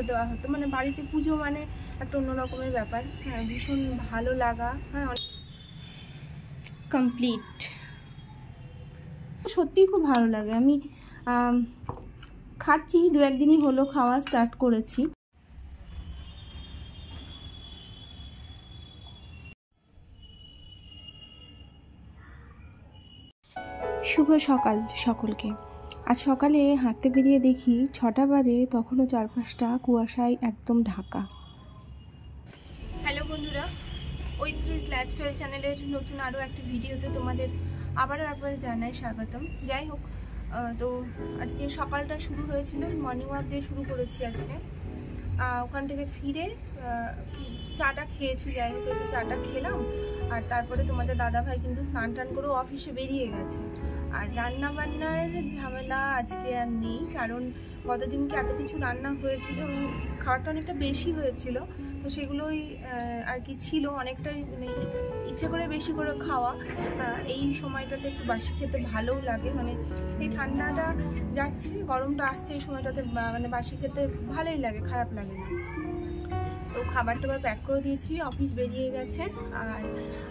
দেওয়া হতো, মানে বাড়িতে পুজো মানে একটা অন্য রকমের ব্যাপার। হ্যাঁ, ভীষণ ভালো লাগা। হ্যাঁ, কমপ্লিট, সত্যিই খুব ভালো লাগে। আমি খাচ্ছি, দু একদিনই হলো খাওয়া স্টার্ট করেছি। শুভ সকাল সকলকে। আজ সকালে হাঁটতে বেরিয়ে দেখি 6টা বাজে, তখনও চারপাশটা কুয়াশায় একদম ঢাকা। হ্যালো বন্ধুরা, ঐত্রিশ লাইফস্টাইল চ্যানেলের নতুন আরও একটা ভিডিওতে তোমাদের আবারও একবার জানাই স্বাগতম। যাই হোক, তো আজকে সকালটা শুরু হয়েছিল, মর্নিং ওয়াক দিয়ে শুরু করেছি আজকে। ওখান থেকে ফিরে চাটা খেয়েছি। যাই হোক, এই যে চাটা খেলাম, আর তারপরে তোমাদের দাদাভাই কিন্তু স্নান টান করে অফিসে বেরিয়ে গেছে। আর রান্না বান্নার ঝামেলা আজকে আর নেই, কারণ গতদিনকে এত কিছু রান্না হয়েছিল এবং খাবারটা অনেকটা বেশি হয়েছিল, তো সেগুলোই আর কি ছিল অনেকটাই, মানে ইচ্ছে করে বেশি করে খাওয়া। এই সময়টাতে একটু বাসি খেতে ভালোও লাগে, মানে এই ঠান্ডাটা যাচ্ছে, গরমটা আসছে, এই সময়টাতে মানে বাসি খেতে ভালোই লাগে, খারাপ লাগে না। তো খাবার টাবার প্যাক করে দিয়েছি, অফিস বেরিয়ে গেছে, আর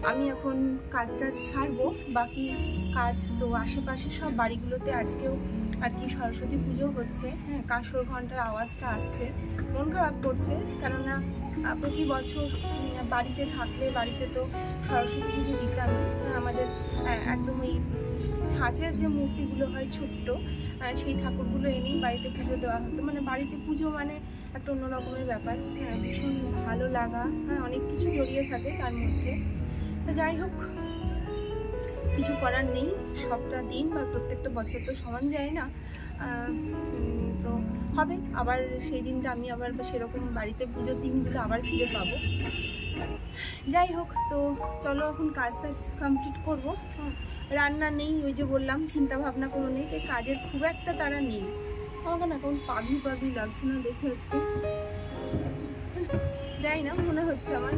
আমি এখন কাজটা ছাড়বো, বাকি কাজ। তো আশেপাশে সব বাড়িগুলোতে আজকেও আর কি সরস্বতী পুজো হচ্ছে। হ্যাঁ, কাঁসর ঘন্টার আওয়াজটা আসছে, মন খারাপ করছে, কেননা প্রতি বছর বাড়িতে থাকলে বাড়িতে তো সরস্বতী পুজো দিতামই। আমাদের একদম ওই ছাঁচের যে মূর্তিগুলো হয় ছোট্ট, সেই ঠাকুরগুলো এনেই বাড়িতে পুজো দেওয়া হতো। মানে বাড়িতে পুজো মানে একটা অন্য রকমের ব্যাপার। হ্যাঁ, ভীষণ ভালো লাগা। হ্যাঁ, অনেক কিছু জড়িয়ে থাকে তার মধ্যে। তো যাই হোক, কিছু করার নেই, সবটা দিন বা প্রত্যেকটা বছর তো সমান যায় না, তো হবে আবার সেই দিনটা, আমি আবার সেরকম বাড়িতে পুজোর দিনগুলো আবার ফিরে পাবো। যাই হোক, তো চলো এখন কাজটা কমপ্লিট করবো। রান্না নেই, ওই যে বললাম চিন্তা ভাবনা কোনো নেই, তাই কাজের খুব একটা তাড়া নেই। আমাকে না কেমন পাগলি পাগলি লাগছে না দেখে আজকে, যাই না, মনে হচ্ছে আমার।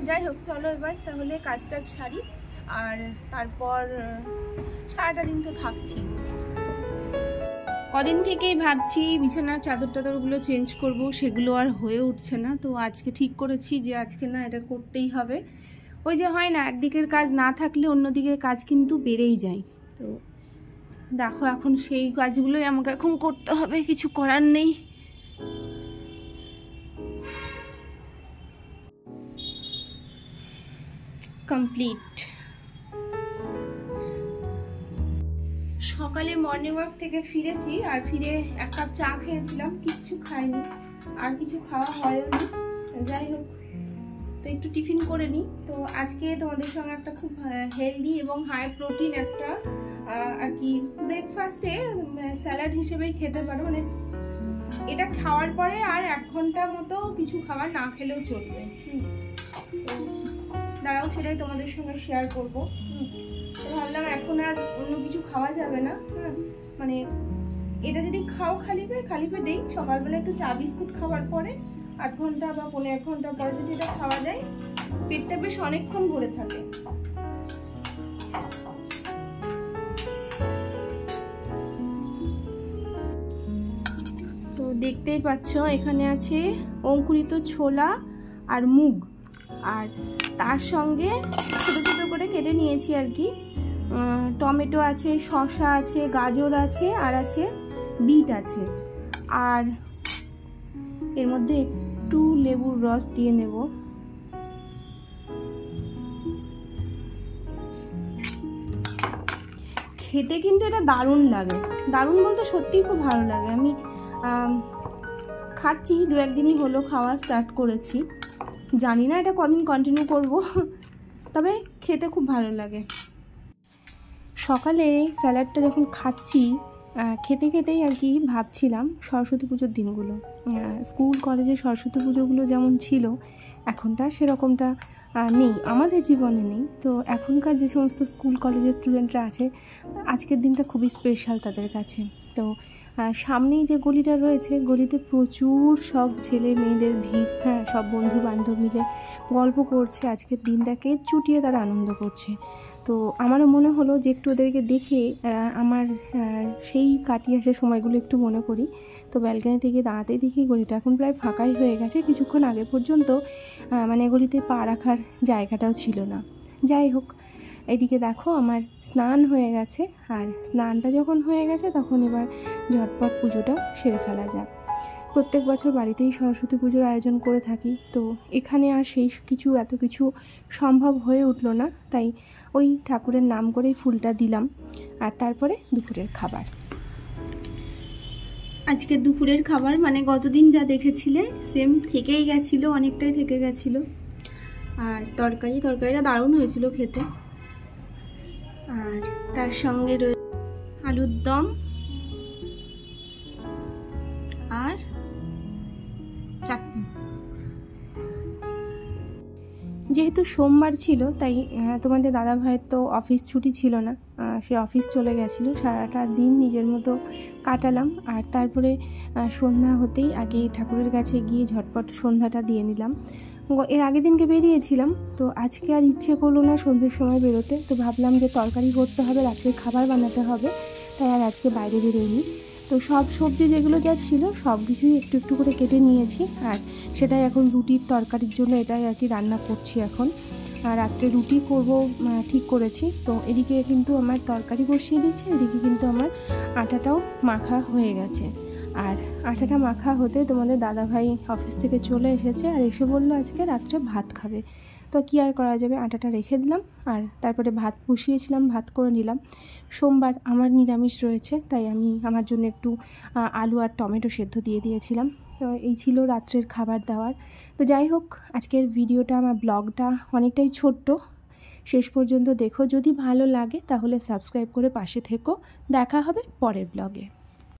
যাই হোক, চলো এবার তাহলে কাজটা সারি, আর তারপর সারাটা দিন তো থাকছি। কদিন থেকেই ভাবছি বিছানার চাদর টাদরগুলো চেঞ্জ করব, সেগুলো আর হয়ে উঠছে না। তো আজকে ঠিক করেছি যে আজকে না, এটা করতেই হবে। ওই যে হয় না, একদিকের কাজ না থাকলে অন্যদিকের কাজ কিন্তু বেড়েই যায়। তো দেখো, এখন সেই কাজগুলোই আমাকে এখন করতে হবে, কিছু করার নেই। কমপ্লিট। সকালে মর্নিং ওয়াক থেকে ফিরেছি, আর ফিরে 1 কাপ চা খেয়েছিলাম, কিচ্ছু খাইনি, আর কিছু খাওয়া হয়নি। যাই হোক, তো একটু টিফিন করে নিই। তো আজকে তোমাদের সঙ্গে একটা খুব হেলদি এবং হাই প্রোটিন একটা আর কি ব্রেকফাস্টে স্যালাড হিসেবেই খেতে পারো, মানে এটা খাওয়ার পরে আর 1 ঘন্টা মতো কিছু খাবার না খেলেও চলবে। তো দাঁড়াও, সেটাই তোমাদের সঙ্গে শেয়ার করবো। তো ভাবলাম এখন আর অন্য কিছু খাওয়া যাবে না। হ্যাঁ, মানে এটা যদি খাও খালি পেয়ে দেই, সকালবেলা একটু চা বিস্কুট খাওয়ার পরে 1/2 ঘন্টা বা 1.5 ঘন্টা পরে যদি এটা খাওয়া যায়, পেটটা বেশ অনেকক্ষণ ভরে থাকে। তো দেখতেই পাচ্ছ, এখানে আছে অঙ্কুরিত ছোলা আর মুগ, আর তার সঙ্গে ছোট ছোট করে কেটে নিয়েছি আর কি টমেটো আছে, শসা আছে, গাজর আছে, আর আছে বিট আছে, আর এর মধ্যে একটু লেবুর রস দিয়ে নেব। খেতে কিন্তু এটা দারুণ লাগে, দারুণ বলতে সত্যিই খুব ভালো লাগে। আমি খাচ্ছি, দু একদিনই হলো খাওয়া স্টার্ট করেছি, জানি না এটা কদিন কন্টিনিউ করব, তবে খেতে খুব ভালো লাগে। সকালে স্যালাডটা যখন খাচ্ছি, খেতে খেতেই আর কি ভাবছিলাম সরস্বতী পুজোর দিনগুলো। স্কুল কলেজে সরস্বতী পুজোগুলো যেমন ছিল, এখনটা সেরকমটা নেই, আমাদের জীবনে নেই। তো এখনকার যে সমস্ত স্কুল কলেজের স্টুডেন্টরা আছে, আজকের দিনটা খুবই স্পেশাল তাদের কাছে। তো সামনেই যে গলিটা রয়েছে, গলিতে প্রচুর সব ছেলে মেয়েদের ভিড়। হ্যাঁ, সব বন্ধু বান্ধব মিলে গল্প করছে, আজকের দিনটাকে চুটিয়ে তারা আনন্দ করছে। তো আমারও মনে হলো যে একটু ওদেরকে দেখে আমার সেই কাটিয়ে আসা সময়গুলো একটু মনে করি। তো ব্যালকনি থেকে দাঁড়াতেই দেখি গলিটা এখন প্রায় ফাঁকাই হয়ে গেছে। কিছুক্ষণ আগে পর্যন্ত মানে গলিতে পা রাখার জায়গাটাও ছিল না। যাই হোক, এদিকে দেখো আমার স্নান হয়ে গেছে, আর স্নানটা যখন হয়ে গেছে তখন এবার ঝটপট পুজোটা সেরে ফেলা যাক। প্রত্যেক বছর বাড়িতেই সরস্বতী পুজোর আয়োজন করে থাকি, তো এখানে আর সেই কিছু এত কিছু সম্ভব হয়ে উঠলো না, তাই ওই ঠাকুরের নাম করেই ফুলটা দিলাম। আর তারপরে দুপুরের খাবার। আজকের দুপুরের খাবার মানে গতদিন যা দেখেছিলে সেম থেকেই গেছিলো, অনেকটাই থেকে গেছিলো। আর তরকারিটা দারুণ হয়েছিল খেতে। আর তার সঙ্গে রয়েছে আলুর দম আর চাটনি। যেহেতু সোমবার ছিল তাই তোমাদের দাদা ভাইয়ের তো অফিস ছুটি ছিল না, সে অফিস চলে গেছিলো। সারাটা দিন নিজের মতো কাটালাম। আর তারপরে সন্ধ্যা হতেই আগে ঠাকুরের কাছে গিয়ে ঝটপট সন্ধ্যাটা দিয়ে নিলাম। এর আগের দিনকে বেরিয়েছিলাম, তো আজকে আর ইচ্ছে করলো না সন্ধ্যের সময় বেরোতে। তো ভাবলাম যে তরকারি করতে হবে, রাত্রের খাবার বানাতে হবে, তাই আর আজকে বাইরে বেরোইনি। তো সব সবজি যেগুলো যা ছিল সব কিছুই একটু একটু করে কেটে নিয়েছি, আর সেটাই এখন রুটির তরকারির জন্য এটাই আর কি রান্না করছি এখন। আর রাত্রে রুটি করব ঠিক করেছি। তো এদিকে কিন্তু আমার তরকারি বসিয়ে দিচ্ছি, এদিকে কিন্তু আমার আটাটাও মাখা হয়ে গেছে। আর আটাটা মাখা হতে তোমাদের দাদাভাই অফিস থেকে চলে এসেছে, আর এসে বললো আজকে রাত্রে ভাত খাবে। তো কী আর করা যাবে, আটাটা রেখে দিলাম। আর তারপরে ভাত বসিয়েছিলাম, ভাত করে নিলাম। সোমবার আমার নিরামিষ রয়েছে, তাই আমি আমার জন্য একটু আলু আর টমেটো সেদ্ধ দিয়ে দিয়েছিলাম। তো এই ছিল রাত্রের খাবার দাবার। তো যাই হোক, আজকের ভিডিওটা আমার ব্লগটা অনেকটাই ছোট্ট, শেষ পর্যন্ত দেখো। যদি ভালো লাগে তাহলে সাবস্ক্রাইব করে পাশে থেকো। দেখা হবে পরের ব্লগে।